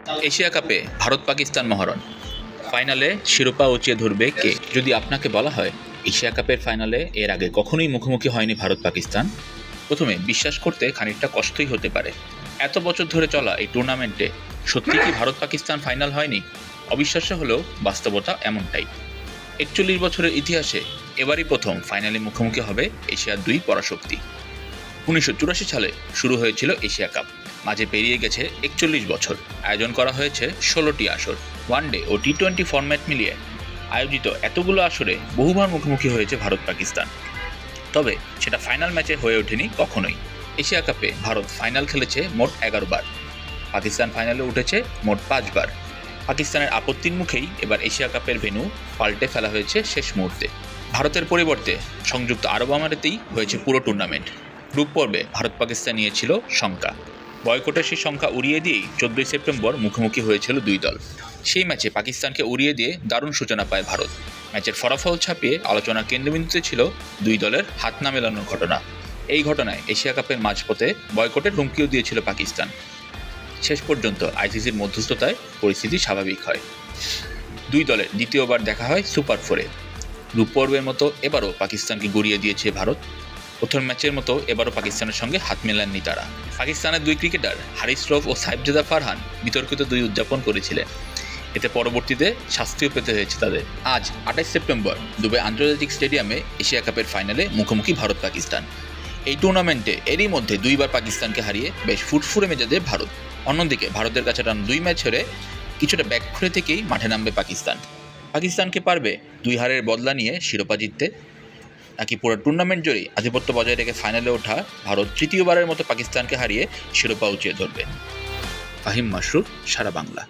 Asia কাপে ভারত পাকিস্তান মহারণ। ফাইনালে শিরোপা উঁচিয়ে ধরবে কে? যদি আপনাকে বলা হয় এশিয়া কাপের ফাইনালে এর আগে কখনোই মুখোমুখি হয়নি ভারত পাকিস্তান, প্রথমে বিশ্বাস করতে খানিকটা কষ্টই হতে পারে। এত বছর ধরে চলা এই টুর্নামেন্টে সত্যি কি ভারত পাকিস্তান ফাইনাল হয়নি? অবিশ্বাস্য হলেও বাস্তবতা এমনটাই। ৪১ বছরের ইতিহাসে এবারই প্রথম ফাইনালে মুখোমুখি হবে এশিয়ার দুই পরাশক্তি। ১৯৮৪ সালে শুরু হয়েছিল এশিয়া কাপ, মাঝে পেরিয়ে গেছে ৪১ বছর। আয়োজন করা হয়েছে ১৬টি আসর। ওয়ানডে ও টি-20 ফরম্যাট মিলিয়ে আয়োজিত এতগুলো আসরে বহুবার মুখোমুখি হয়েছে ভারত পাকিস্তান, তবে সেটা ফাইনাল ম্যাচে হয়ে ওঠেনি কখনোই। এশিয়া কাপে ভারত ফাইনাল খেলেছে মোট ১১ বার, পাকিস্তান ফাইনালে উঠেছে মোট ৫ বার। পাকিস্তানের আপত্তির মুখেই এবার এশিয়া কাপের ভেন্যু পাল্টে ফেলা হয়েছে শেষ মুহূর্তে। ভারতের পরিবর্তে সংযুক্ত আরব আমিরাতেই হয়েছে পুরো টুর্নামেন্ট। গ্রুপ পর্বে ভারত পাকিস্তান নিয়েছিল শঙ্কা, বয়কটের সেই সংখ্যা উড়িয়ে দিয়েই ১৪ সেপ্টেম্বর মুখোমুখি হয়েছিল দুই দল। সেই ম্যাচে পাকিস্তানকে উড়িয়ে দিয়ে দারুণ সূচনা পায় ভারত। ম্যাচের ফলাফল ছাপিয়ে আলোচনার কেন্দ্রবিন্দুতে ছিল দুই দলের হাত না মেলানোর ঘটনা। এই ঘটনায় এশিয়া কাপের মাঝপথে বয়কটের হুমকিও দিয়েছিল পাকিস্তান। শেষ পর্যন্ত আইসিসির মধ্যস্থতায় পরিস্থিতি স্বাভাবিক হয়। দুই দলের দ্বিতীয়বার দেখা হয় সুপার ফোরে। গ্রুপ পর্বের মতো এবারও পাকিস্তানকে গড়িয়ে দিয়েছে ভারত। প্রথম ম্যাচের মতো এবারও পাকিস্তানের সঙ্গে হাত মেলাননি তারা। পাকিস্তানের দুই ক্রিকেটার হারিস রফ ও সাইফজাদা ফারহান বিতর্কিত দুই উদযাপন করেছিলেন, এতে পরবর্তীতে শাস্তিও পেতে হয়েছে তাদের। আজ ২৮ সেপ্টেম্বর দুবাই আন্তর্জাতিক স্টেডিয়ামে এশিয়া কাপের ফাইনালে মুখোমুখি ভারত পাকিস্তান। এই টুর্নামেন্টে এরই মধ্যে দুইবার পাকিস্তানকে হারিয়ে বেশ ফুটফুরে মেজাজে ভারত। অন্যদিকে ভারতের কাছে টানা দুই ম্যাচ হেরে কিছুটা ব্যাকফুটে থেকেই মাঠে নামবে পাকিস্তান। পাকিস্তানকে পারবে দুই হারের বদলা নিয়ে শিরোপা জিততে, নাকি পুরো টুর্নামেন্ট জুড়েই আধিপত্য বজায় রেখে ফাইনালে ওঠা ভারত তৃতীয়বারের মতো পাকিস্তানকে হারিয়ে শিরোপা উঁচিয়ে ধরবে? ফাহিম মাশরুর, সারা বাংলা।